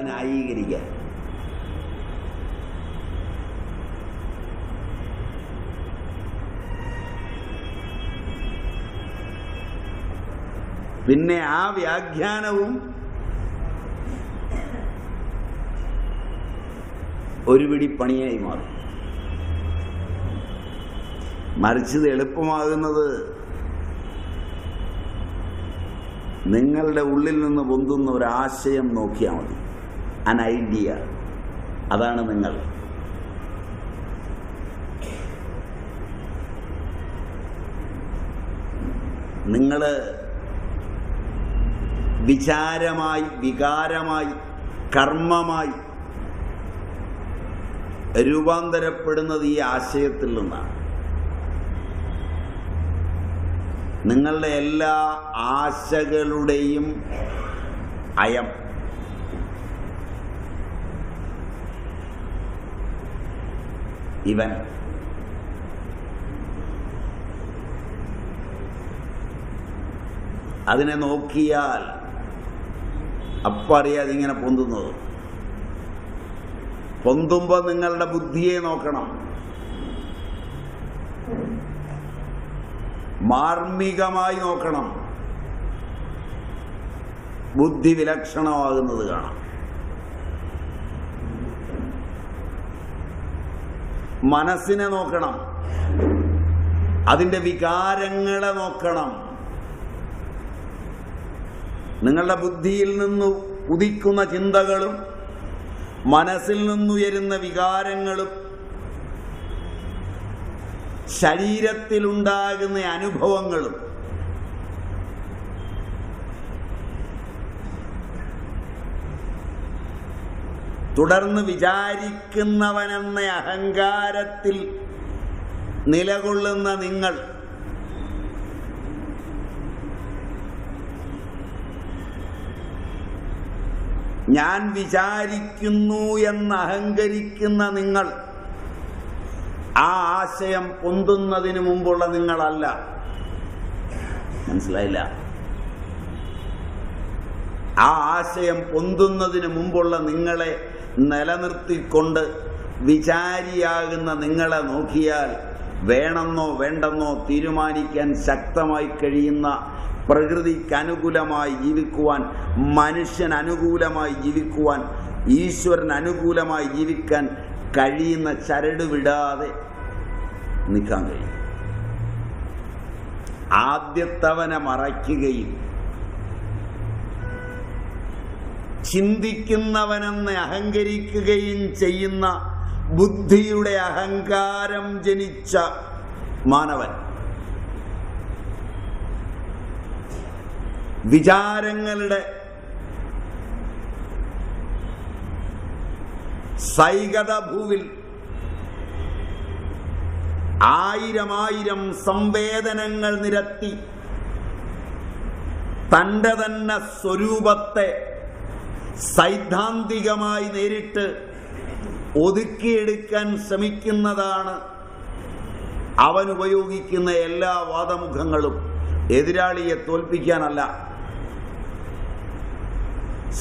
ന്യായീകരിക്കാൻ. പിന്നെ ആ വ്യാഖ്യാനവും ഒരു പിടി പണിയായി മാറും. മറിച്ചത് എളുപ്പമാകുന്നത് നിങ്ങളുടെ ഉള്ളിൽ നിന്ന് പൊന്തുന്ന ഒരാശയം നോക്കിയാൽ മതി. അൻ ഐഡിയ, അതാണ് നിങ്ങൾ. നിങ്ങൾ വിചാരമായി, വികാരമായി, കർമ്മമായി രൂപാന്തരപ്പെടുന്നത് ഈ ആശയത്തിൽ നിന്നാണ്. നിങ്ങളുടെ എല്ലാ ആശകളുടെയും അയം ഇവൻ. അതിനെ നോക്കിയാൽ അപ്പം അറിയാം അതിങ്ങനെ പൊന്തുന്നത്. പൊന്തുമ്പോൾ നിങ്ങളുടെ ബുദ്ധിയെ നോക്കണം. മാർമികമായി നോക്കണം. ബുദ്ധി വിലക്ഷണമാകുന്നത് കാണാം. മനസ്സിനെ നോക്കണം. അതിൻ്റെ വികാരങ്ങളെ നോക്കണം. നിങ്ങളുടെ ബുദ്ധിയിൽ നിന്ന് ഉദിക്കുന്ന ചിന്തകളും മനസ്സിൽ നിന്നുയരുന്ന വികാരങ്ങളും ശരീരത്തിലുണ്ടാകുന്ന അനുഭവങ്ങളും തുടർന്ന് വിചാരിക്കുന്നവനെന്ന അഹങ്കാരത്തിൽ നിലകൊള്ളുന്ന നിങ്ങൾ ഞാൻ വിചാരിക്കുന്നു എന്ന് അഹങ്കരിക്കുന്ന നിങ്ങൾ ആ ആശയം പൊന്തുന്നതിന് മുമ്പുള്ള നിങ്ങളല്ല. മനസ്സിലായില്ല? ആ ആശയം പൊന്തുന്നതിന് മുമ്പുള്ള നിങ്ങളെ നിലനിർത്തിക്കൊണ്ട് വിചാരിയാകുന്ന നിങ്ങളെ നോക്കിയാൽ വേണമെന്നോ വേണ്ടെന്നോ തീരുമാനിക്കാൻ ശക്തമായി കഴിയുന്ന, പ്രകൃതിക്ക് അനുകൂലമായി ജീവിക്കുവാൻ, മനുഷ്യൻ അനുകൂലമായി ജീവിക്കുവാൻ, ഈശ്വരൻ അനുകൂലമായി ജീവിക്കാൻ കഴിയുന്ന ചരട് വിടാതെ നിൽക്കാൻ കഴിയും. ആദ്യത്തവനെ മറയ്ക്കുകയും ചിന്തിക്കുന്നവനെന്ന് അഹങ്കരിക്കുകയും ചെയ്യുന്ന ബുദ്ധിയുടെ അഹങ്കാരം ജനിച്ച മാനവൻ വിചാരങ്ങളുടെ സൈകത ഭൂവിൽ ആയിരം സംവേദനങ്ങൾ നിരത്തി തൻ്റെ തന്നെ സ്വരൂപത്തെ സൈദ്ധാന്തികമായി നേരിട്ട് ഒതുക്കിയെടുക്കാൻ ശ്രമിക്കുന്നതാണ് അവൻ ഉപയോഗിക്കുന്ന എല്ലാ വാദമുഖങ്ങളും. എതിരാളിയെ തോൽപ്പിക്കാനല്ല,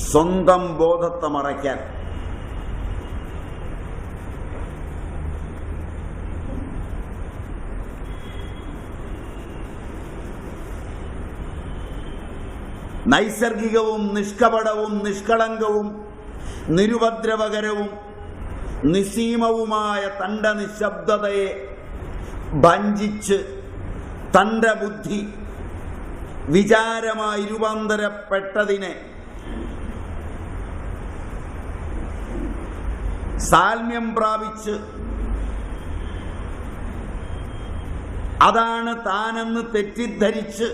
സ്വന്തം ബോധത്തെ മറയ്ക്കാൻ. നൈസർഗികവും നിഷ്കപടവും നിഷ്കളങ്കവും നിരുപദ്രവകരവും നിസീമവുമായ തൻ്റെ നിശബ്ദതയെ ഭഞ്ജിച്ച് തൻ്റെ ബുദ്ധി വിചാരമായി രൂപാന്തരപ്പെട്ടതിനെ സാൽമ്യം പ്രാപിച്ച് അതാണ് താനെന്ന് തെറ്റിദ്ധരിച്ച്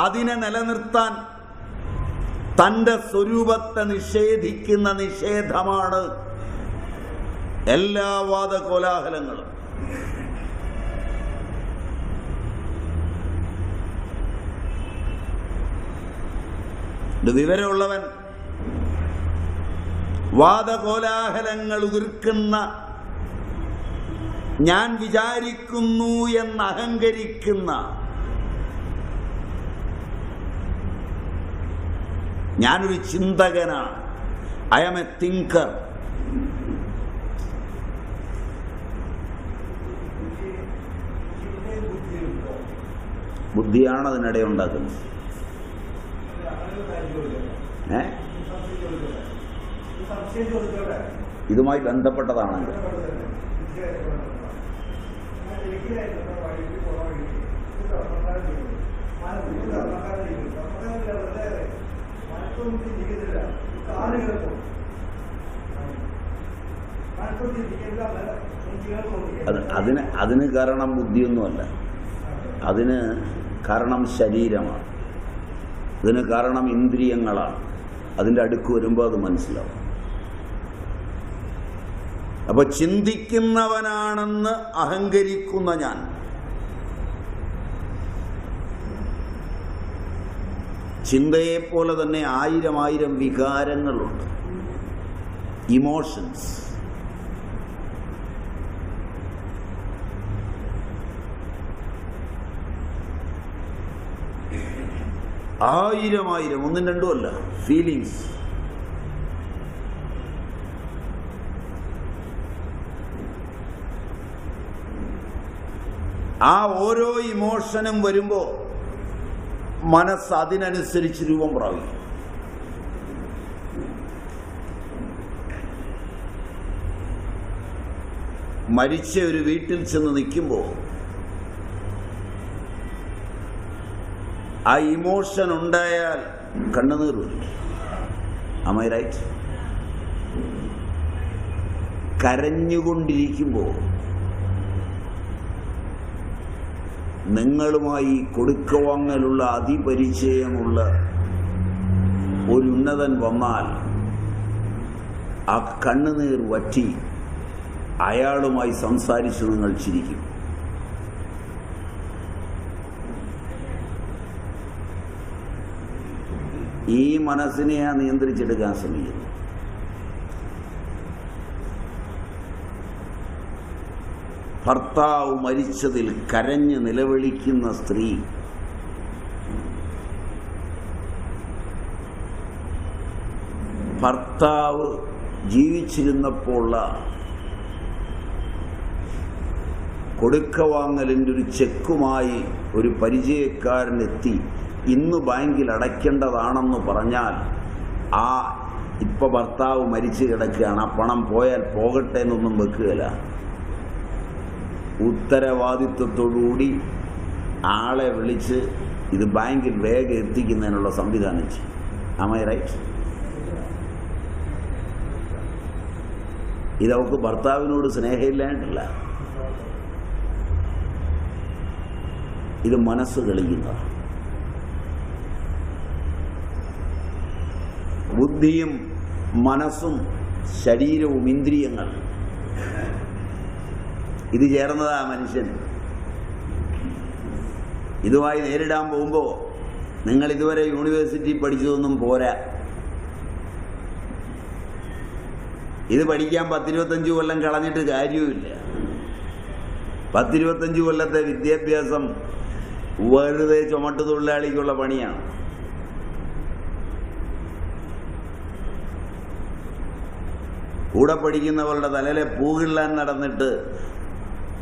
അതിനെ നിലനിർത്താൻ തൻ്റെ സ്വരൂപത്തെ നിഷേധിക്കുന്ന നിഷേധമാണ് എല്ലാ വാദകോലാഹലങ്ങളും. വിവരമുള്ളവൻ വാദകോലാഹലങ്ങൾ ഉതിർക്കുന്ന, ഞാൻ വിചാരിക്കുന്നു എന്ന് അഹങ്കരിക്കുന്ന, ഞാനൊരു ചിന്തകനാണ്, ഐ ആം എ തിങ്കർ. ബുദ്ധിയാണ് അതിനിടെ ഉണ്ടാക്കുന്നത്. ഇതുമായി ബന്ധപ്പെട്ടതാണെങ്കിൽ അതിന് കാരണം ബുദ്ധിയൊന്നുമല്ല, അതിന് കാരണം ശരീരമാണ്, അതിന് കാരണം ഇന്ദ്രിയങ്ങളാണ്. അതിൻ്റെ അടുക്ക് വരുമ്പോൾ അത് മനസ്സിലാവും. അപ്പൊ ചിന്തിക്കുന്നവനാണെന്ന് അഹങ്കരിക്കുന്ന ഞാൻ ചിന്തയെപ്പോലെ തന്നെ ആയിരം വികാരങ്ങളുണ്ട്, ഇമോഷൻസ്. ആയിരം ഒന്നും രണ്ടും അല്ല, ഫീലിങ്സ്. ആ ഓരോ ഇമോഷനും വരുമ്പോൾ മനസ്സ് അതിനനുസരിച്ച് രൂപം പ്രാപിക്കും. മരിച്ച ഒരു വീട്ടിൽ ചെന്ന് നിൽക്കുമ്പോൾ ആ ഇമോഷൻ ഉണ്ടായാൽ കണ്ണുനീർ വരും. Am I right? കരഞ്ഞുകൊണ്ടിരിക്കുമ്പോൾ നിങ്ങളുമായി കൊടുക്കവാങ്ങലുള്ള അതിപരിചയമുള്ള ഒരു ഉന്നതൻ വന്നാൽ ആ കണ്ണുനീർ വറ്റി അയാളുമായി സംസാരിച്ച് നിങ്ങൾ ചിരിക്കും. ഈ മനസ്സിനെ നിയന്ത്രിച്ചെടുക്കാൻ ശ്രമിക്കുന്നു. ഭർത്താവ് മരിച്ചതിൽ കരഞ്ഞ് നിലവിളിക്കുന്ന സ്ത്രീ ഭർത്താവ് ജീവിച്ചിരുന്നപ്പോൾ കൊടുക്കവാങ്ങലിൻ്റെ ഒരു ചെക്കുമായി ഒരു പരിചയക്കാരനെത്തി ഇന്ന് ബാങ്കിൽ അടയ്ക്കേണ്ടതാണെന്ന് പറഞ്ഞാൽ ആ ഇപ്പം ഭർത്താവ് മരിച്ചു കിടക്കുകയാണ്, ആ പണം പോയാൽ പോകട്ടെ എന്നൊന്നും വെക്കുകയില്ല. ഉത്തരവാദിത്വത്തോടുകൂടി ആളെ വിളിച്ച് ഇത് ബാങ്കിൽ വേഗം എത്തിക്കുന്നതിനുള്ള സംവിധാനം ചെയ്യും. Am I right? ഇതവർക്ക് ഭർത്താവിനോട് സ്നേഹമില്ലാണ്ടല്ല, ഇത് മനസ്സ് കളിക്കുന്നതാണ്. ബുദ്ധിയും മനസ്സും ശരീരവും ഇന്ദ്രിയങ്ങൾ ഇത് ചേർന്നതാ മനുഷ്യൻ. ഇതുമായി നേരിടാൻ പോകുമ്പോൾ നിങ്ങൾ ഇതുവരെ യൂണിവേഴ്സിറ്റി പഠിച്ചതൊന്നും പോരാ. ഇത് പഠിക്കാൻ 10-25 കൊല്ലം കളഞ്ഞിട്ട് കാര്യവുമില്ല. 10-25 കൊല്ലത്തെ വിദ്യാഭ്യാസം വെറുതെ ചുമട്ട് തൊഴിലാളിക്കുള്ള പണിയാണ്. കൂടെ പഠിക്കുന്നവരുടെ തലയിലെ പൂകിള്ളാൻ നടന്നിട്ട്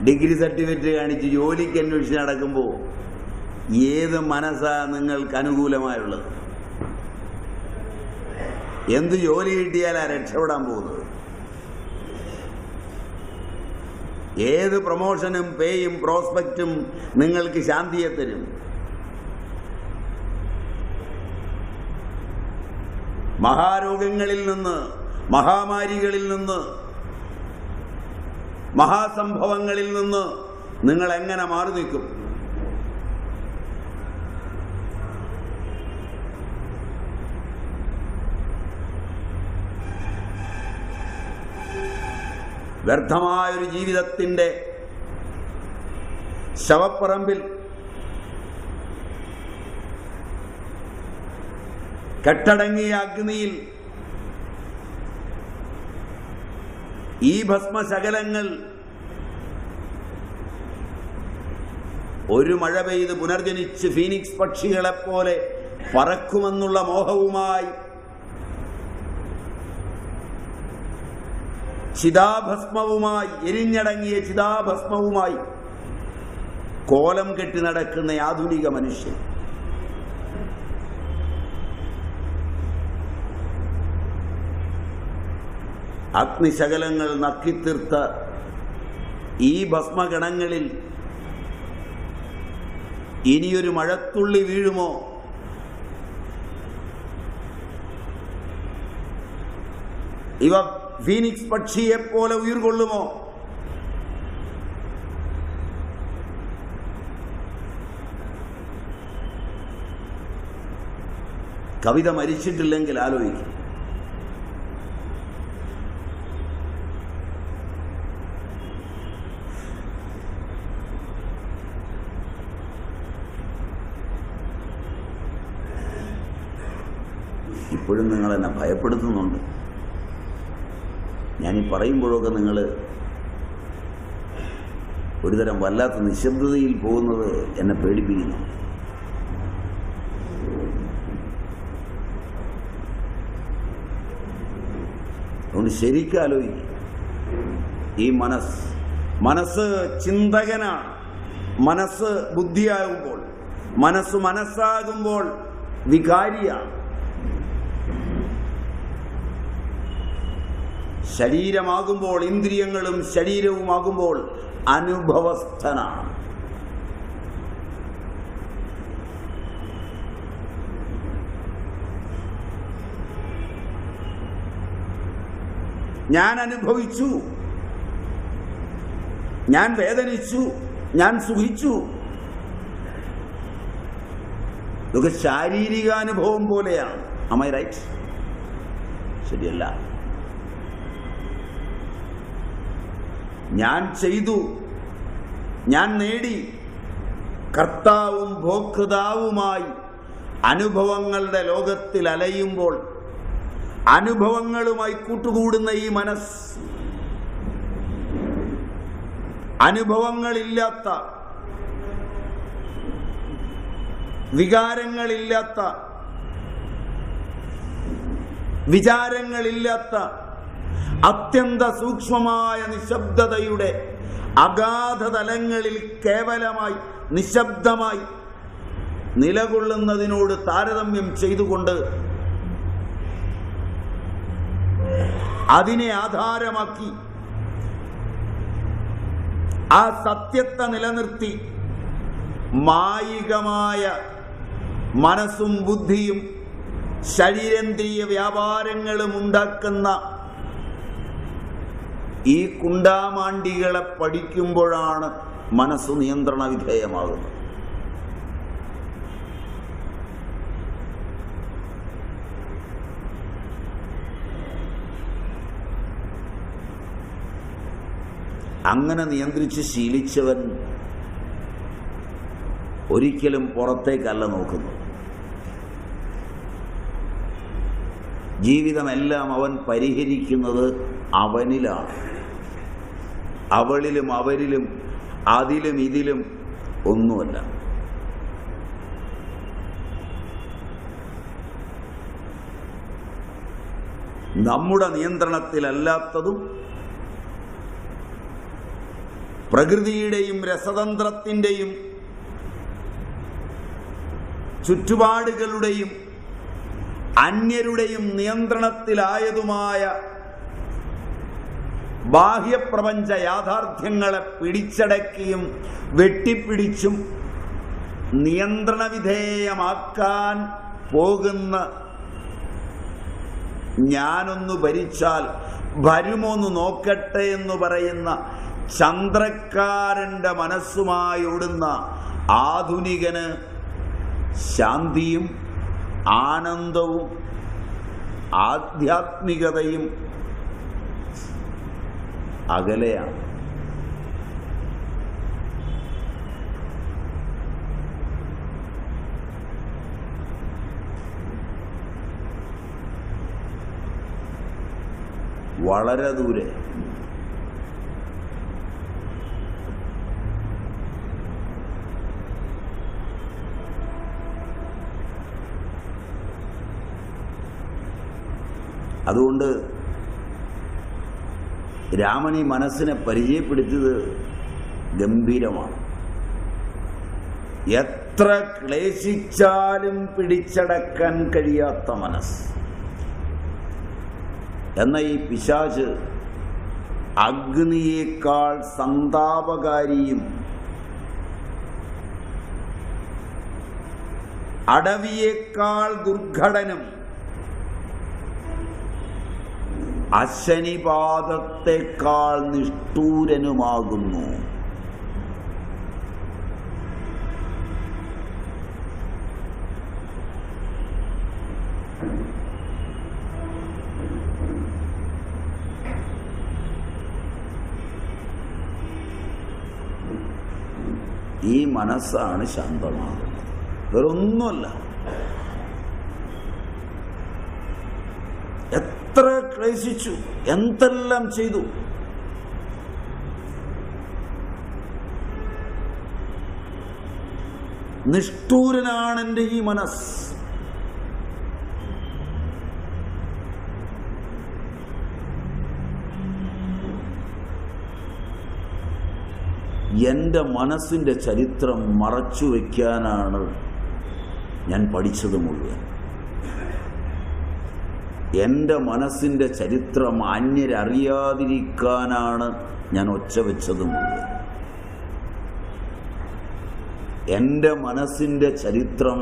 ഡിഗ്രി സർട്ടിഫിക്കറ്റ് കാണിച്ച് ജോലിക്ക് അന്വേഷിച്ച് നടക്കുമ്പോൾ ഏത് മനസ്സാണ് നിങ്ങൾക്ക് അനുകൂലമായുള്ളത്? എന്ത് ജോലി കിട്ടിയാലാ രക്ഷപ്പെടാൻ പോകുന്നത്? ഏത് പ്രൊമോഷനും പേയും പ്രോസ്പെക്റ്റും നിങ്ങൾക്ക് ശാന്തിയെ തരും? മഹാരോഗങ്ങളിൽ നിന്ന്, മഹാമാരികളിൽ നിന്ന്, മഹാസംഭവങ്ങളിൽ നിന്ന് നിങ്ങൾ എങ്ങനെ മാറി നിൽക്കും? വ്യർത്ഥമായൊരു ജീവിതത്തിൻ്റെ ശവപ്പറമ്പിൽ കെട്ടടങ്ങിയ അഗ്നിയിൽ ഈ ഭസ്മശകലങ്ങൾ ഒരു മഴ പെയ്ത് പുനർജനിച്ച് ഫീനിക്സ് പക്ഷികളെപ്പോലെ പറക്കുമെന്നുള്ള മോഹവുമായി ചിതാഭസ്മവുമായി, എരിഞ്ഞടങ്ങിയ ചിതാഭസ്മവുമായി കോലം കെട്ടി നടക്കുന്ന ആധുനിക മനുഷ്യൻ. അഗ്നിശകലങ്ങൾ നക്കിത്തീർത്ത ഈ ഭസ്മഗണങ്ങളിൽ ഇനിയൊരു മഴത്തുള്ളി വീഴുമോ? ഇവ ഫീനിക്സ് പക്ഷിയെപ്പോലെ ഉയർകൊള്ളുമോ? കവിത മരിച്ചിട്ടില്ലെങ്കിൽ ആലോചിക്കും. ഇപ്പോഴും നിങ്ങൾ എന്നെ ഭയപ്പെടുത്തുന്നുണ്ട്. ഞാനീ പറയുമ്പോഴൊക്കെ നിങ്ങൾ ഒരുതരം വല്ലാത്ത നിശബ്ദതയിൽ പോകുന്നത് എന്നെ പേടിപ്പിക്കുന്നു. അതുകൊണ്ട് ശരിക്കും ആലോചിക്കും. ഈ മനസ്സ് ചിന്തകനാണ്. മനസ്സ് ബുദ്ധിയാകുമ്പോൾ, മനസ്സാകുമ്പോൾ വികാരിയാണ്. ശരീരമാകുമ്പോൾ, ഇന്ദ്രിയങ്ങളും ശരീരവുമാകുമ്പോൾ അനുഭവസ്ഥനാണ്. ഞാൻ അനുഭവിച്ചു, ഞാൻ വേദനിച്ചു, ഞാൻ സുഖിച്ചു. ഇതൊക്കെ ശാരീരികാനുഭവം പോലെയാണ്. Am I right? ശരിയല്ല. ഞാൻ ചെയ്തു, ഞാൻ നേടി. കർത്താവും ഭോക്താവുമായി അനുഭവങ്ങളുടെ ലോകത്തിൽ അലയുമ്പോൾ, അനുഭവങ്ങളുമായി കൂട്ടുകൂടുന്ന ഈ മനസ്സ്, അനുഭവങ്ങളില്ലാത്ത, വികാരങ്ങളില്ലാത്ത, വിചാരങ്ങളില്ലാത്ത അത്യന്ത സൂക്ഷ്മമായ നിശബ്ദതയുടെ അഗാധ തലങ്ങളിൽ കേവലമായി നിശബ്ദമായി നിലകൊള്ളുന്നതിനോട് താരതമ്യം ചെയ്തുകൊണ്ട് അതിനെ ആധാരമാക്കി ആ സത്യത്തെ നിലനിർത്തി മായികമായ മനസ്സും ബുദ്ധിയും ശരീരേന്ദ്രിയ വ്യാപാരങ്ങളും ഉണ്ടാക്കുന്ന ഈ കുണ്ടാമാണ്ടികളെ പഠിക്കുമ്പോഴാണ് മനസ്സ് നിയന്ത്രണ വിധേയമാകുന്നത്. അങ്ങനെ നിയന്ത്രിച്ച് ശീലിച്ചവൻ ഒരിക്കലും പുറത്തേക്കല്ല നോക്കുന്നത്. ജീവിതമെല്ലാം അവൻ പരിഹരിക്കുന്നത് അവനിലാണ്. അവളിലും അവരിലും അതിലും ഇതിലും ഒന്നുമല്ല. നമ്മുടെ നിയന്ത്രണത്തിലല്ലാത്തതും പ്രകൃതിയുടെയും രസതന്ത്രത്തിൻ്റെയും ചുറ്റുപാടുകളുടെയും അന്യരുടെയും നിയന്ത്രണത്തിലായതുമായ ബാഹ്യപ്രപഞ്ച യാഥാർത്ഥ്യങ്ങളെ പിടിച്ചടക്കിയും വെട്ടിപ്പിടിച്ചും നിയന്ത്രണ വിധേയമാക്കാൻ പോകുന്ന ഞാനൊന്നു ഭരിച്ചാൽ വരുമോന്ന് നോക്കട്ടെ എന്ന് പറയുന്ന ചന്ദ്രക്കാരൻ്റെ മനസ്സുമായി ഓടുന്ന ആധുനികന് ശാന്തിയും ആനന്ദവും ആധ്യാത്മികതയും അകലെയാണ്. വളരെ ദൂരെ. അതുകൊണ്ട് രാമൻ ഈ മനസ്സിനെ പരിചയപ്പെടുത്തിയത് ഗംഭീരമാണ്. എത്ര ക്ലേശിച്ചാലും പിടിച്ചടക്കാൻ കഴിയാത്ത മനസ്സ് എന്ന ഈ പിശാച് അഗ്നിയേക്കാൾ സന്താപകാരിയും അടവിയേക്കാൾ ദുർഘടനും അശനിപാതത്തെക്കാൾ നിഷ്ഠൂരനുമാകുന്നു. ഈ മനസ്സാണ് ശാന്തമാകുന്നത്, വേറൊന്നുമല്ല. എത്ര ക്ലേശിച്ചു, എന്തെല്ലാം ചെയ്തു, നിഷ്ഠൂരനാണ് എൻ്റെ ഈ മനസ്സ്. എൻ്റെ മനസ്സിൻ്റെ ചരിത്രം മറച്ചു വയ്ക്കാനാണ് ഞാൻ പഠിച്ചത് മുഴുവൻ. എൻ്റെ മനസ്സിൻ്റെ ചരിത്രം അന്യരറിയാതിരിക്കാനാണ് ഞാൻ ഒച്ച വെച്ചത് മുഴുവൻ. എൻ്റെ മനസ്സിൻ്റെ ചരിത്രം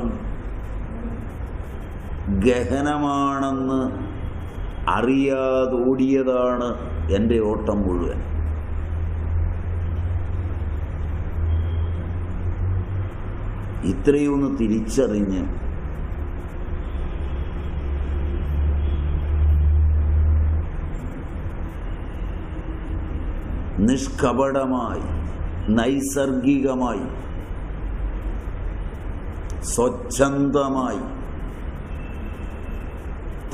ഗഹനമാണെന്ന് അറിയാതോടിയതാണ് എൻ്റെ ഓട്ടം മുഴുവൻ. ഇത്രയൊന്ന് തിരിച്ചറിഞ്ഞ് നിഷ്കപടമായി, നൈസർഗികമായി, സ്വച്ഛന്തമായി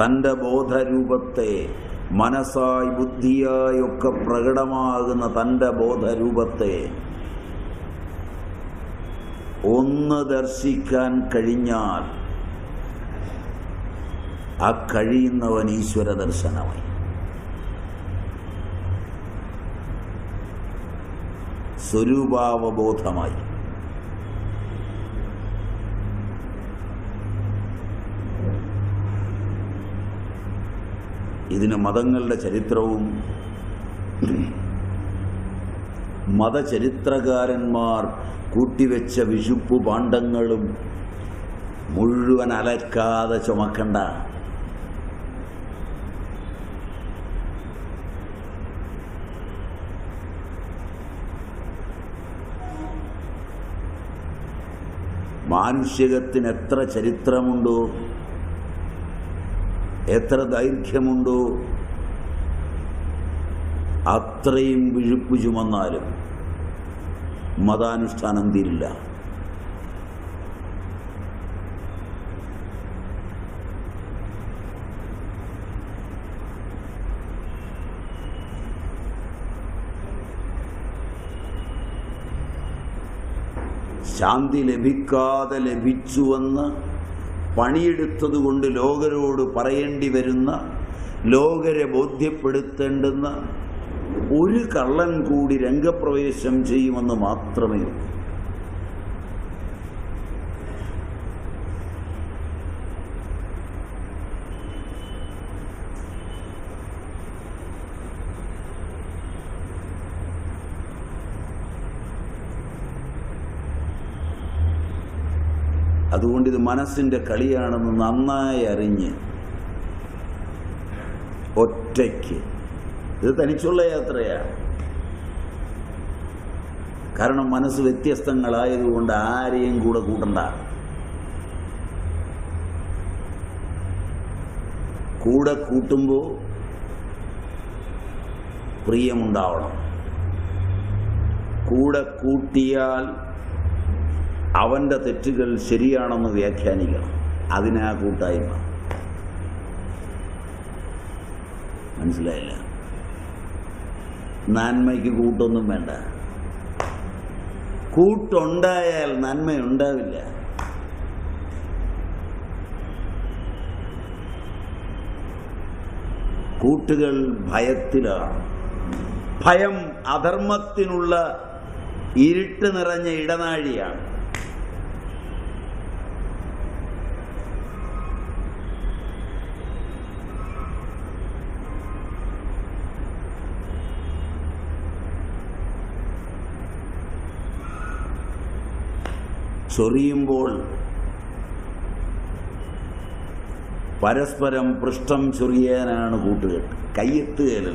തൻ്റെ ബോധരൂപത്തെ, മനസ്സായി ബുദ്ധിയായൊക്കെ പ്രകടമാകുന്ന തൻ്റെ ബോധരൂപത്തെ ഒന്ന് ദർശിക്കാൻ കഴിഞ്ഞാൽ ആ കഴിയുന്നവൻ ഈശ്വര ദർശനമായി. സ്വരൂപാവബോധമായി. ഇതിന് മതങ്ങളുടെ ചരിത്രവും മതചരിത്രകാരന്മാർ കൂട്ടിവെച്ച വിശുപ്പു പാണ്ഡങ്ങളും മുഴുവൻ അലക്കാതെ ചുമക്കണ്ട. മാനുഷികത്തിന് എത്ര ചരിത്രമുണ്ടോ, എത്ര ദൈർഘ്യമുണ്ടോ, അത്രയും വിഴുപ്പ് ചുമന്നാലും മതാനുഷ്ഠാനം തീരില്ല. ശാന്തി ലഭിക്കാതെ ലഭിച്ചുവെന്ന് പണിയെടുത്തതുകൊണ്ട് ലോകരോട് പറയേണ്ടി വരുന്ന, ലോകരെ ബോധ്യപ്പെടുത്തേണ്ടുന്ന ഒരു കള്ളൻ കൂടി രംഗപ്രവേശം ചെയ്യുമെന്ന് മാത്രമേ ഉള്ളൂ. അതുകൊണ്ട് ഇത് മനസ്സിൻ്റെ കളിയാണെന്ന് നന്നായി അറിഞ്ഞ് ഒറ്റയ്ക്ക്, ഇത് തനിച്ചുള്ള യാത്രയാണ്. കാരണം മനസ്സ് വ്യത്യസ്തങ്ങളായതുകൊണ്ട് ആരെയും കൂടെ കൂട്ടണ്ട. കൂടെ കൂട്ടുമ്പോൾ പ്രിയമുണ്ടാവണം. കൂടെ കൂട്ടിയാൽ അവൻ്റെ തെറ്റുകൾ ശരിയാണെന്ന് വ്യാഖ്യാനിക്കണം. അതിനാ കൂട്ടായ്മ. മനസ്സിലായില്ല? നന്മയ്ക്ക് കൂട്ടൊന്നും വേണ്ട. കൂട്ടുണ്ടായാൽ നന്മയുണ്ടാവില്ല. കൂട്ടുകൾ ഭയത്തിലാണ്. ഭയം അധർമ്മത്തിനുള്ള ഇരുട്ട് നിറഞ്ഞ ഇടനാഴിയാണ്. ചൊറിയുമ്പോൾ പരസ്പരം പൃഷ്ഠം ചൊറിയാനാണ് കൂട്ടുകെട്ട്, കയ്യെത്തുകയല്ല.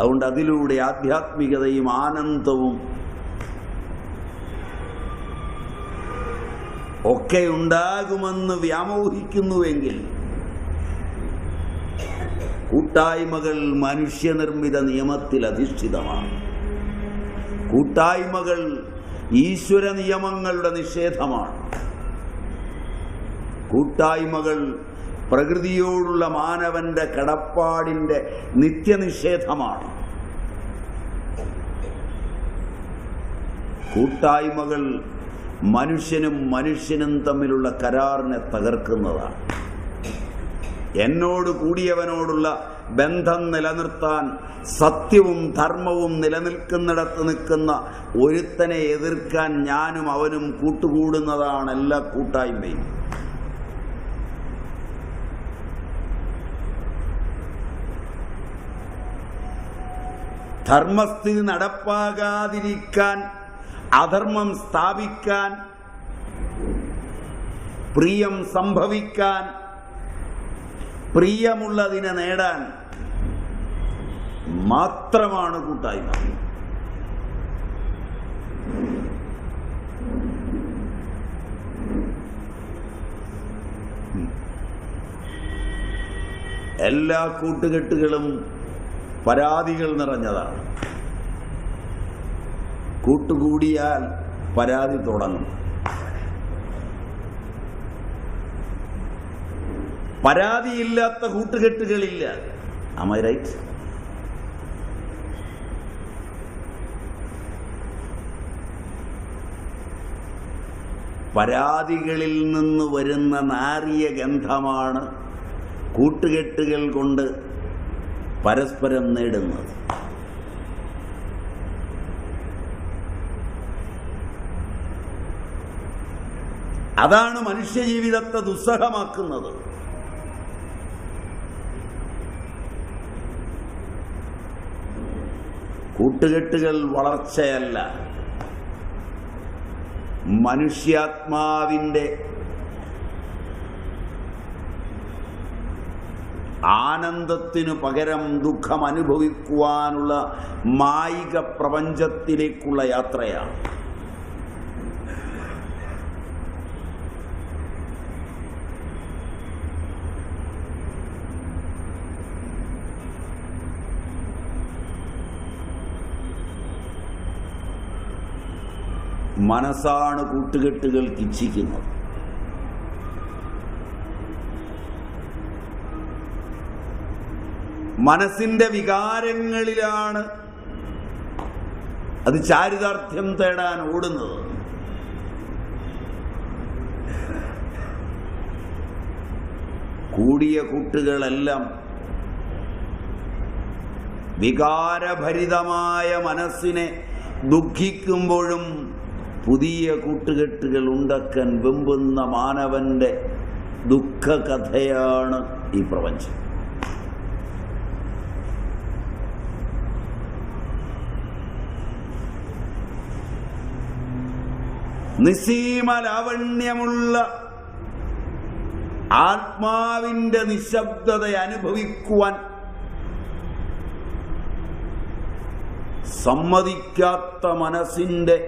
അതുകൊണ്ട് അതിലൂടെ ആധ്യാത്മികതയും ആനന്ദവും ഒക്കെ ഉണ്ടാകുമെന്ന് വ്യാമോഹിക്കുന്നുവെങ്കിൽ കൂട്ടായ്മകൾ മനുഷ്യനിർമ്മിത നിയമത്തിൽ അധിഷ്ഠിതമാണ്. കൂട്ടായ്മകൾ ഈശ്വര നിയമങ്ങളുടെ നിഷേധമാണ്. കൂട്ടായ്മകൾ പ്രകൃതിയോടുള്ള മാനവന്റെ കടപ്പാടിൻ്റെ നിത്യനിഷേധമാണ്. കൂട്ടായ്മകൾ മനുഷ്യനും തമ്മിലുള്ള കരാറിനെ തകർക്കുന്നതാണ്. എന്നോട് കൂടിയവനോടുള്ള ബന്ധം നിലനിർത്താൻ സത്യവും ധർമ്മവും നിലനിൽക്കുന്നിടത്ത് നിൽക്കുന്ന ഒരുത്തനെ എതിർക്കാൻ ഞാനും അവനും കൂട്ടുകൂടുന്നതാണ് എല്ലാ കൂട്ടായ്മയും. ധർമ്മസ്ഥിതി നടപ്പാകാതിരിക്കാൻ, അധർമ്മം സ്ഥാപിക്കാൻ, പ്രിയം സംഭവിക്കാൻ, പ്രിയമുള്ളതിനെ നേടാൻ മാത്രമാണ് കൂട്ടായ്മ. എല്ലാ കൂട്ടുകെട്ടുകളും പരാതികൾ നിറഞ്ഞതാണ്. കൂട്ടുകൂടിയാൽ പരാതി തുടങ്ങും. പരാതിയില്ലാത്ത കൂട്ടുകെട്ടുകളില്ല. Am I right? പരാതികളിൽ നിന്ന് വരുന്ന നാറിയ ഗന്ധമാണ് കൂട്ടുകെട്ടുകൾ കൊണ്ട് പരസ്പരം നേടുന്നത്. അതാണ് മനുഷ്യജീവിതത്തെ ദുസ്സഹമാക്കുന്നത്. കൂട്ടുകെട്ടുകൾ വളർച്ചയല്ല, മനുഷ്യാത്മാവിൻ്റെ ആനന്ദത്തിനു പകരം ദുഃഖം അനുഭവിക്കുവാനുള്ള മായിക പ്രപഞ്ചത്തിലേക്കുള്ള യാത്രയാണ്. മനസ്സാണ് കൂട്ടുകെട്ടുകൾക്ക് ഇച്ഛിക്കുന്നത്. മനസ്സിന്റെ വികാരങ്ങളിലാണ് അത് ചാരിതാർത്ഥ്യം തേടാൻ ഓടുന്നത്. കൂടിയ കൂട്ടുകളെല്ലാം വികാരഭരിതമായ മനസ്സിനെ ദുഃഖിക്കുമ്പോഴും പുതിയ കൂട്ടുകെട്ടുകൾ ഉണ്ടാക്കാൻ വെമ്പുന്ന മാനവന്റെ ദുഃഖകഥയാണ് ഈ പ്രപഞ്ചം. നിസീമ ലാവണ്യമുള്ള ആത്മാവിന്റെ നിശബ്ദത അനുഭവിക്കുവാൻ സമ്മതിക്കാത്ത മനസ്സിന്റെ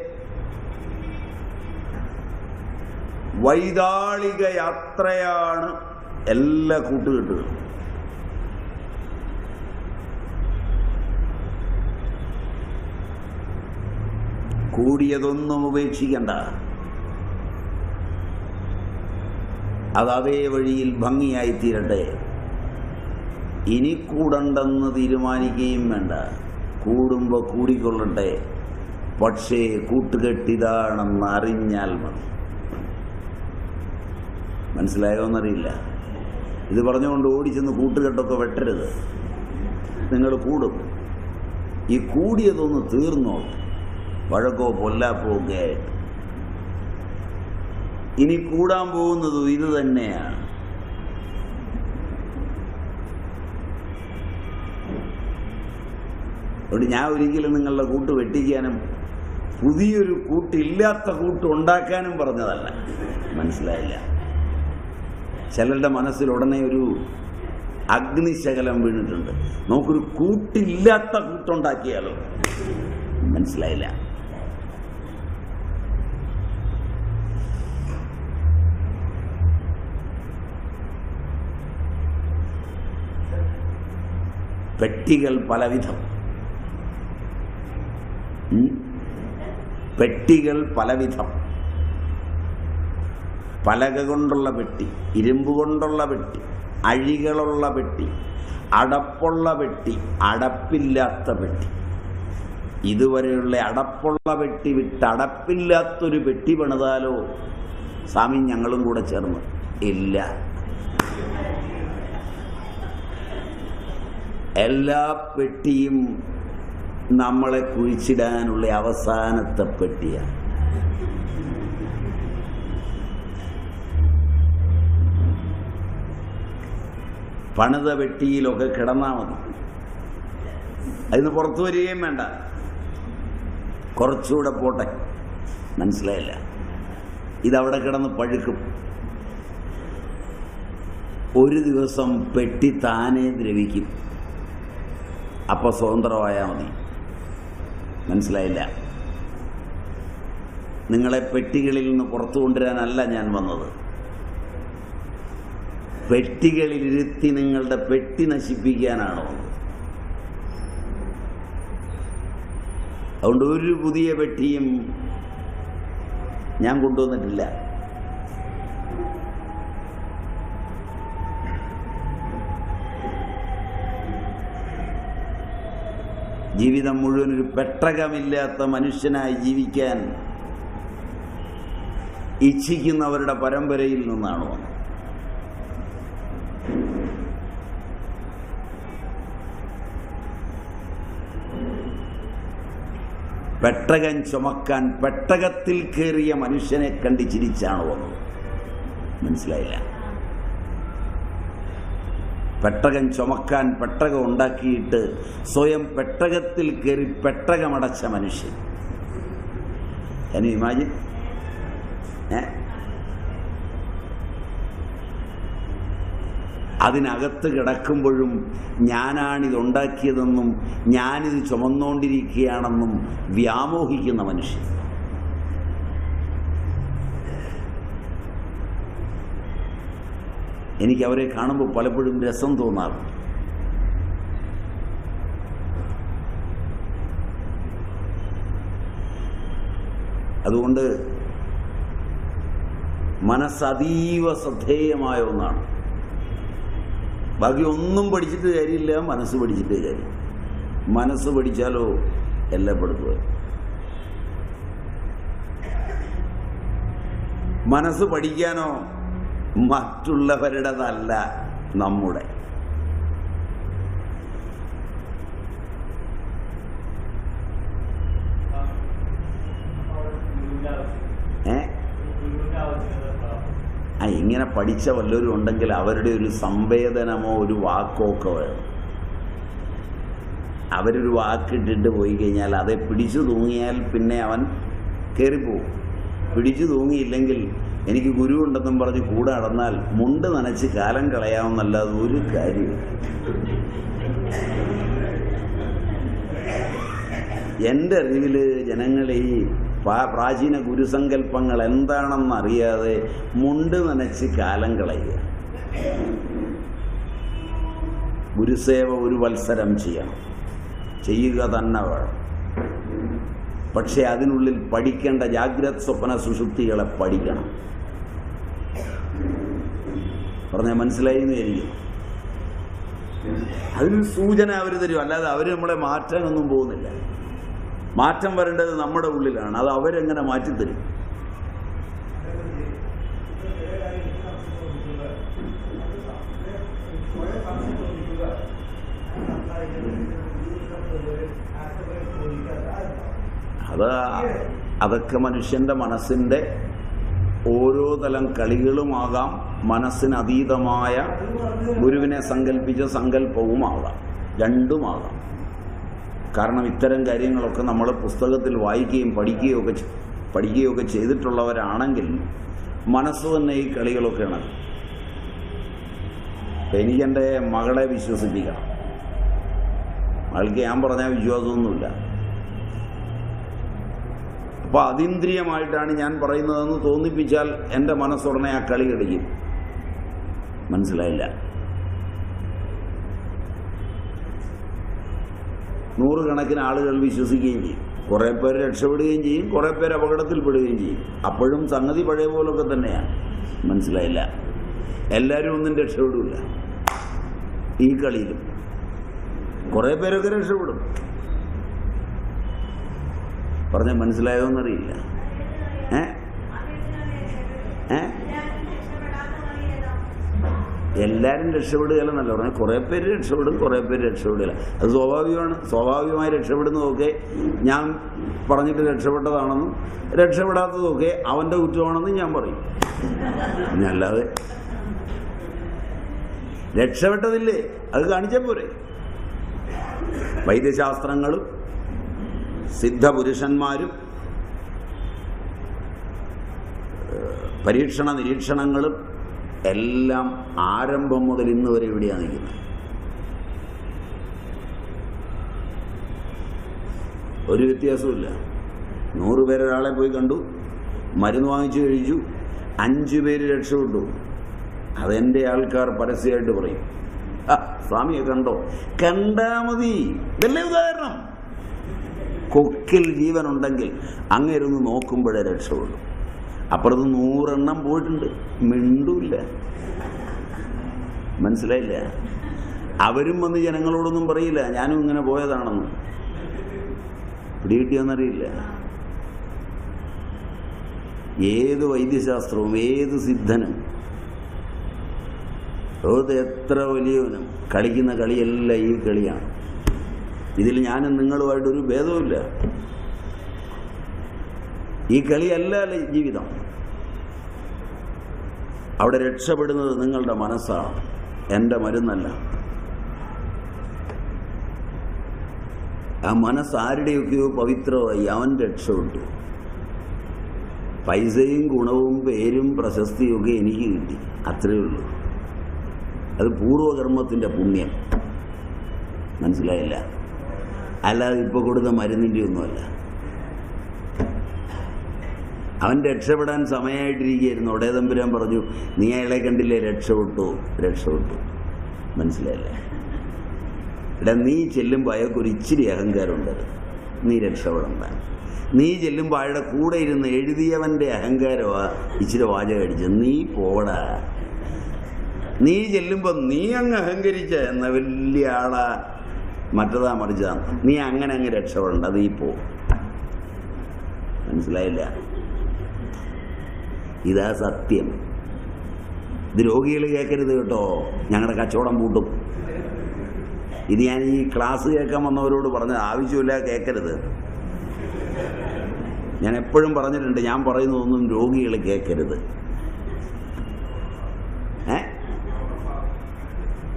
വൈതാളിക യാത്രയാണ് എല്ലാ കൂട്ടുകെട്ടുകളും. കൂടിയതൊന്നും ഉപേക്ഷിക്കണ്ട, അതേ വഴിയിൽ ഭംഗിയായിത്തീരട്ടെ. ഇനി കൂടണ്ടെന്ന് തീരുമാനിക്കുകയും വേണ്ട. കൂടുമ്പോൾ കൂടിക്കൊള്ളട്ടെ, പക്ഷേ കൂട്ടുകെട്ടിതാണെന്ന് അറിഞ്ഞാൽ മതി. മനസ്സിലായോന്നറിയില്ല. ഇത് പറഞ്ഞുകൊണ്ട് ഓടിച്ചെന്ന് കൂട്ടുകെട്ടൊക്കെ വെട്ടരുത്. നിങ്ങൾ കൂടും. ഈ കൂടിയതൊന്ന് തീർന്നോ, വഴക്കോ പൊല്ലാപ്പോ ഒക്കെ ആയിട്ട്. ഇനി കൂടാൻ പോകുന്നതും ഇത് തന്നെയാണ്. അതുകൊണ്ട് ഞാൻ ഒരിക്കലും നിങ്ങളുടെ കൂട്ട് വെട്ടിക്കാനും പുതിയൊരു കൂട്ടില്ലാത്ത കൂട്ട് ഉണ്ടാക്കാനും പറഞ്ഞതല്ല. മനസ്സിലായില്ല? ചിലരുടെ മനസ്സിൽ ഉടനെ ഒരു അഗ്നിശകലം വീണിട്ടുണ്ട്. നമുക്കൊരു കൂട്ടില്ലാത്ത കൂട്ടുണ്ടാക്കിയാലോ? മനസ്സിലായില്ല? പെട്ടികൾ പലവിധം. പെട്ടികൾ പലവിധം. പലക കൊണ്ടുള്ള പെട്ടി, ഇരുമ്പ് കൊണ്ടുള്ള പെട്ടി, അഴികളുള്ള പെട്ടി, അടപ്പുള്ള പെട്ടി, അടപ്പില്ലാത്ത പെട്ടി. ഇതുവരെയുള്ള അടപ്പുള്ള പെട്ടി വിട്ട് അടപ്പില്ലാത്തൊരു പെട്ടി പണിതാലോ സ്വാമി ഞങ്ങളും കൂടെ ചേർന്ന്? ഇല്ല. എല്ലാ പെട്ടിയും നമ്മളെ കുഴിച്ചിടാനുള്ള അവസാനത്തെ പെട്ടിയാണ്. പണിത പെട്ടിയിലൊക്കെ കിടന്നാൽ മതി. അതിന് പുറത്തു വരികയും വേണ്ട. കുറച്ചുകൂടെ പോട്ടെ. മനസ്സിലായില്ല? ഇതവിടെ കിടന്ന് പഴുക്കും. ഒരു ദിവസം പെട്ടി താനെ ദ്രവിക്കും. അപ്പോൾ സ്വതന്ത്രമായാൽ മതി. മനസ്സിലായില്ല? നിങ്ങളെ പെട്ടികളിൽ നിന്ന് പുറത്തു കൊണ്ടുവരാനല്ല ഞാൻ വന്നത്. പെട്ടികളിലിരുത്തി നിങ്ങളുടെ പെട്ടി നശിപ്പിക്കാനാണോ? അതുകൊണ്ട് ഒരു പുതിയ പെട്ടിയും ഞാൻ കൊണ്ടുവന്നിട്ടില്ല. ജീവിതം മുഴുവൻ ഒരു പെട്ടകമില്ലാത്ത മനുഷ്യനായി ജീവിക്കാൻ ഇച്ഛിക്കുന്നവരുടെ പരമ്പരയിൽ നിന്നാണ് വന്നത്. പെട്ടകം ചുമക്കാൻ പെട്ടകത്തിൽ കയറിയ മനുഷ്യനെ കണ്ട് ചിരിച്ചാണ് വന്നത്. മനസ്സിലായില്ല? പെട്ടകം ചുമക്കാൻ പെട്ടകം ഉണ്ടാക്കിയിട്ട് സ്വയം പെട്ടകത്തിൽ കയറി പെട്ടകമടച്ച മനുഷ്യൻ. Can you imagine? അതിനകത്ത് കിടക്കുമ്പോഴും ഞാനാണിതുണ്ടാക്കിയതെന്നും ഞാനിത് ചുമന്നുകൊണ്ടിരിക്കുകയാണെന്നും വ്യാമോഹിക്കുന്ന മനുഷ്യൻ. എനിക്ക് അവരെ കാണുമ്പോൾ പലപ്പോഴും രസം തോന്നാറുണ്ട്. അതുകൊണ്ട് മനസ്സതീവ ശ്രദ്ധേയമായ ഒന്നാണ്. ബാക്കി ഒന്നും പഠിച്ചിട്ട് കാര്യമില്ല, മനസ്സ് പഠിച്ചിട്ട് കാര്യം. മനസ്സ് പഠിച്ചാലോ എല്ലാം പഠിക്കുക. മനസ്സ് പഠിക്കാനോ മറ്റുള്ളവരുടേതല്ല, നമ്മുടെ. ഇങ്ങനെ പഠിച്ച വല്ലവരും ഉണ്ടെങ്കിൽ അവരുടെ ഒരു സംവേദനമോ ഒരു വാക്കോ ഒക്കെ വേണം. അവരൊരു വാക്കിട്ടിട്ട് പോയി കഴിഞ്ഞാൽ അതെ പിടിച്ചു തൂങ്ങിയാൽ പിന്നെ അവൻ കയറിപ്പോവും. പിടിച്ചു തൂങ്ങിയില്ലെങ്കിൽ എനിക്ക് ഗുരു ഉണ്ടെന്നും പറഞ്ഞ് കൂടെ നടന്നാൽ മുണ്ട് നനച്ച് കാലം കളയാമെന്നല്ലാതെ ഒരു കാര്യമില്ല. എൻ്റെ അറിവിൽ ജനങ്ങൾ ഈ പ്രാചീന ഗുരുസങ്കല്പങ്ങൾ എന്താണെന്നറിയാതെ മുണ്ട് നനച്ച് കാലം കളയുക. ഗുരുസേവ ഒരു വത്സരം ചെയ്യണം, ചെയ്യുക തന്നെ വേണം. പക്ഷെ അതിനുള്ളിൽ പഠിക്കേണ്ട ജാഗ്രത് സ്വപ്ന സുഷുപ്തികളെ പഠിക്കണം. പറഞ്ഞാൽ മനസ്സിലായി എന്ന് വിചാരിക്കും. അതിനൊരു സൂചന അവർ തരും. അല്ലാതെ അവർ നമ്മളെ മാറ്റാനൊന്നും പോകുന്നില്ല. മാറ്റം വരേണ്ടത് നമ്മുടെ ഉള്ളിലാണ്. അത് അവരെങ്ങനെ മാറ്റിത്തരും? അതൊക്കെ മനുഷ്യന്റെ മനസ്സിന്റെ ഓരോ തലം കളികളുമാകാം, മനസ്സിനതീതമായ ഗുരുവിനെ സങ്കല്പിച്ച സങ്കല്പവുമാകാം, രണ്ടുമാകാം. കാരണം ഇത്തരം കാര്യങ്ങളൊക്കെ നമ്മൾ പുസ്തകത്തിൽ വായിക്കുകയും പഠിക്കുകയൊക്കെ ചെയ്തിട്ടുള്ളവരാണെങ്കിൽ മനസ്സ് തന്നെ ഈ കളികളൊക്കെയാണ്. എനിക്കെൻ്റെ മകളെ വിശ്വസിപ്പിക്കണം. മകൾക്ക് ഞാൻ പറഞ്ഞാൽ വിശ്വാസമൊന്നുമില്ല. അപ്പോൾ അതീന്ദ്രിയമായിട്ടാണ് ഞാൻ പറയുന്നതെന്ന് തോന്നിപ്പിച്ചാൽ എൻ്റെ മനസ്സുടനെ ആ കളി കളിക്കും. മനസ്സിലായില്ല? 100 കണക്കിന് ആളുകൾ വിശ്വസിക്കുകയും ചെയ്യും. കുറേ പേര് രക്ഷപ്പെടുകയും ചെയ്യും, കുറേ പേര് അപകടത്തിൽപ്പെടുകയും ചെയ്യും. അപ്പോഴും സംഗതി പഴയ പോലൊക്കെ തന്നെയാണ്. മനസ്സിലായില്ല? എല്ലാവരും ഒന്നും രക്ഷപ്പെടില്ല. ഈ കളിയിലും കുറേ പേരൊക്കെ രക്ഷപ്പെടും. പറഞ്ഞാൽ മനസ്സിലായോന്നറിയില്ല. എല്ലാവരും രക്ഷപ്പെടുകയല്ലെന്നല്ല പറഞ്ഞാൽ കുറേ പേര് രക്ഷപ്പെടും, കുറേ പേര് രക്ഷപ്പെടുകയില്ല. അത് സ്വാഭാവികമാണ്. സ്വാഭാവികമായി രക്ഷപ്പെടുന്നതൊക്കെ ഞാൻ പറഞ്ഞിട്ട് രക്ഷപ്പെട്ടതാണെന്നും രക്ഷപ്പെടാത്തതൊക്കെ അവൻ്റെ കുറ്റമാണെന്നും ഞാൻ പറയും. അല്ലാതെ രക്ഷപ്പെട്ടതില്ലേ അത് കാണിച്ചാൽ പോരെ? വൈദ്യശാസ്ത്രങ്ങളും സിദ്ധപുരുഷന്മാരും പരീക്ഷണ നിരീക്ഷണങ്ങളും എല്ലാം ആരംഭം മുതൽ ഇന്ന് വരെ ഇവിടെയാണ് നിൽക്കുന്നത്. ഒരു വ്യത്യാസമില്ല. 100 പേരൊരാളെ പോയി കണ്ടു, മരുന്ന് വാങ്ങിച്ചു കഴിച്ചു, 5 പേര് രക്ഷപ്പെട്ടു. അതെൻ്റെ ആൾക്കാർ പരസ്യമായിട്ട് പറയും, സ്വാമിയെ കണ്ടോ? കണ്ടാ മതി. ഇതല്ലേ ഉദാഹരണം. കൊക്കിൽ ജീവനുണ്ടെങ്കിൽ അങ്ങേരൊന്ന് നോക്കുമ്പോഴേ രക്ഷപ്പെടും. അപ്പുറത്ത് 100 എണ്ണം പോയിട്ടുണ്ട്, മിണ്ടൂല്ല. മനസ്സിലായില്ല? അവരും വന്ന് ജനങ്ങളോടൊന്നും പറയില്ല ഞാനും ഇങ്ങനെ പോയതാണെന്ന്. പിടികിട്ടിയെന്നറിയില്ല. ഏത് വൈദ്യശാസ്ത്രവും ഏത് സിദ്ധനും ലോകത്ത് എത്ര വലിയവനും കളിക്കുന്ന കളിയെല്ലാം ഈ കളിയാണ്. ഇതിൽ ഞാനും നിങ്ങളുമായിട്ടൊരു ഭേദവുമില്ല. ഈ കളിയല്ല ജീവിതം. അവിടെ രക്ഷപ്പെടുന്നത് നിങ്ങളുടെ മനസ്സാണ്, എൻ്റെ മരുന്നല്ല. ആ മനസ്സ് ആരുടെയൊക്കെയോ പവിത്രമായി, അവൻ രക്ഷപ്പെട്ടു. പൈസയും ഗുണവും പേരും പ്രശസ്തിയൊക്കെ എനിക്ക് കിട്ടി, അത്രയേ ഉള്ളൂ. അത് പൂർവകർമ്മത്തിൻ്റെ പുണ്യം. മനസ്സിലായില്ല? അല്ലാതെ ഇപ്പോൾ കൊടുത്ത മരുന്നിൻ്റെ ഒന്നുമല്ല. അവൻ രക്ഷപ്പെടാൻ സമയമായിട്ടിരിക്കുകയായിരുന്നു. ഒടേതമ്പുരാൻ പറഞ്ഞു, നീ അയാളെ കണ്ടില്ലേ, രക്ഷപ്പെട്ടു. മനസ്സിലായില്ല? എടാ, നീ ചെല്ലുമ്പോൾ അയാൾക്കൊരു ഇച്ചിരി അഹങ്കാരമുണ്ട്, നീ രക്ഷപ്പെടണ്ട. നീ ചെല്ലുമ്പോൾ അയാളുടെ കൂടെ ഇരുന്ന് എഴുതിയവൻ്റെ അഹങ്കാരമാണ് ഇച്ചിരി വാചകം അടിച്ചത്. നീ പോടാ. നീ ചെല്ലുമ്പോൾ നീ അങ്ങ് അഹങ്കരിച്ച എന്ന വലിയ ആളാ, മറ്റതാ മറിച്ചാ, നീ അങ്ങനെ രക്ഷപ്പെടണ്ട, നീ പോ. മനസ്സിലായില്ല? ഇതാ സത്യം. ഇത് രോഗികൾ കേൾക്കരുത് കേട്ടോ, ഞങ്ങളുടെ കച്ചവടം പൂട്ടും. ഇത് ഞാൻ ഈ ക്ലാസ് കേൾക്കാൻ വന്നവരോട് പറഞ്ഞത്, ആവശ്യമില്ല കേൾക്കരുത്. ഞാൻ എപ്പോഴും പറഞ്ഞിട്ടുണ്ട്, ഞാൻ പറയുന്നതൊന്നും രോഗികൾ കേൾക്കരുത്.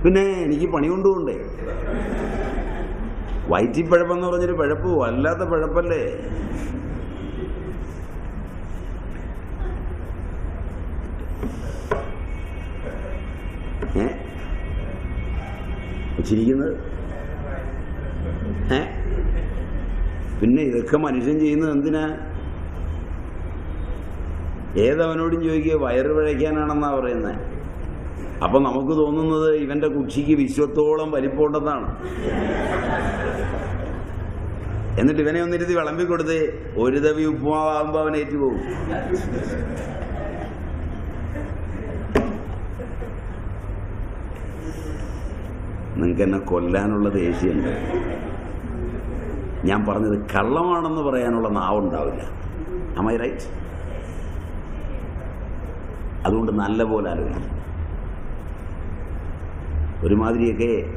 പിന്നെ എനിക്ക് പണി കൊണ്ടുപോണ്ടേ? വയറ്റിപ്പഴപ്പെന്ന് പറഞ്ഞൊരു പഴപ്പ് വല്ലാത്ത പഴപ്പല്ലേ? ചിരിക്കുന്നത്? പിന്നെ ഇതൊക്കെ മനുഷ്യൻ ചെയ്യുന്നത് എന്തിനാ? ഏതവനോടും ചോദിക്കുക, വയറ് പിഴയ്ക്കാനാണെന്നാ പറയുന്നത്. അപ്പം നമുക്ക് തോന്നുന്നത് ഇവൻ്റെ കുക്ഷിക്ക് വിശ്വത്തോളം വലിപ്പമുണ്ടെന്നാണ്. എന്നിട്ട് ഇവനെ ഒന്നിരുത്തി വിളമ്പിക്കൊടുത്ത് ഒരു തവി ഉപ്പുമാവുമ്പോൾ അവൻ ഏറ്റുപോകും. നിങ്ങൾക്ക് എന്നെ കൊല്ലാനുള്ള ദേഷ്യമുണ്ട്. ഞാൻ പറഞ്ഞത് കള്ളമാണെന്ന് പറയാനുള്ള നാവുണ്ടാവില്ല. Am I right? അതുകൊണ്ട് നല്ല പോലെ ആലോചിക്കും. ഒരുമാതിരിയൊക്കെ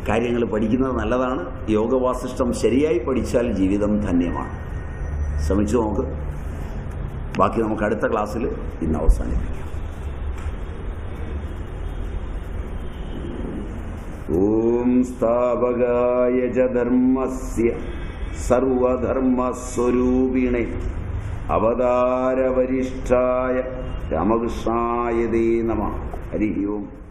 കാര്യങ്ങൾ പഠിക്കുന്നത് നല്ലതാണ്. യോഗവാസിഷ്ടം ശരിയായി പഠിച്ചാൽ ജീവിതം ധന്യമാണ്. ശ്രമിച്ചു നോക്ക്. ബാക്കി നമുക്ക് അടുത്ത ക്ലാസ്സിൽ ഇന്ന് അവസാനിപ്പിക്കാം. ഓം സ്ഥാപകായ ച ധർമ്മസ്യ സർവധർമ്മസ്വരൂപിണേ അവതാരവരിഷ്ഠായ രാമകൃഷ്ണായ തേ നമഃ. ഹരി ഓം.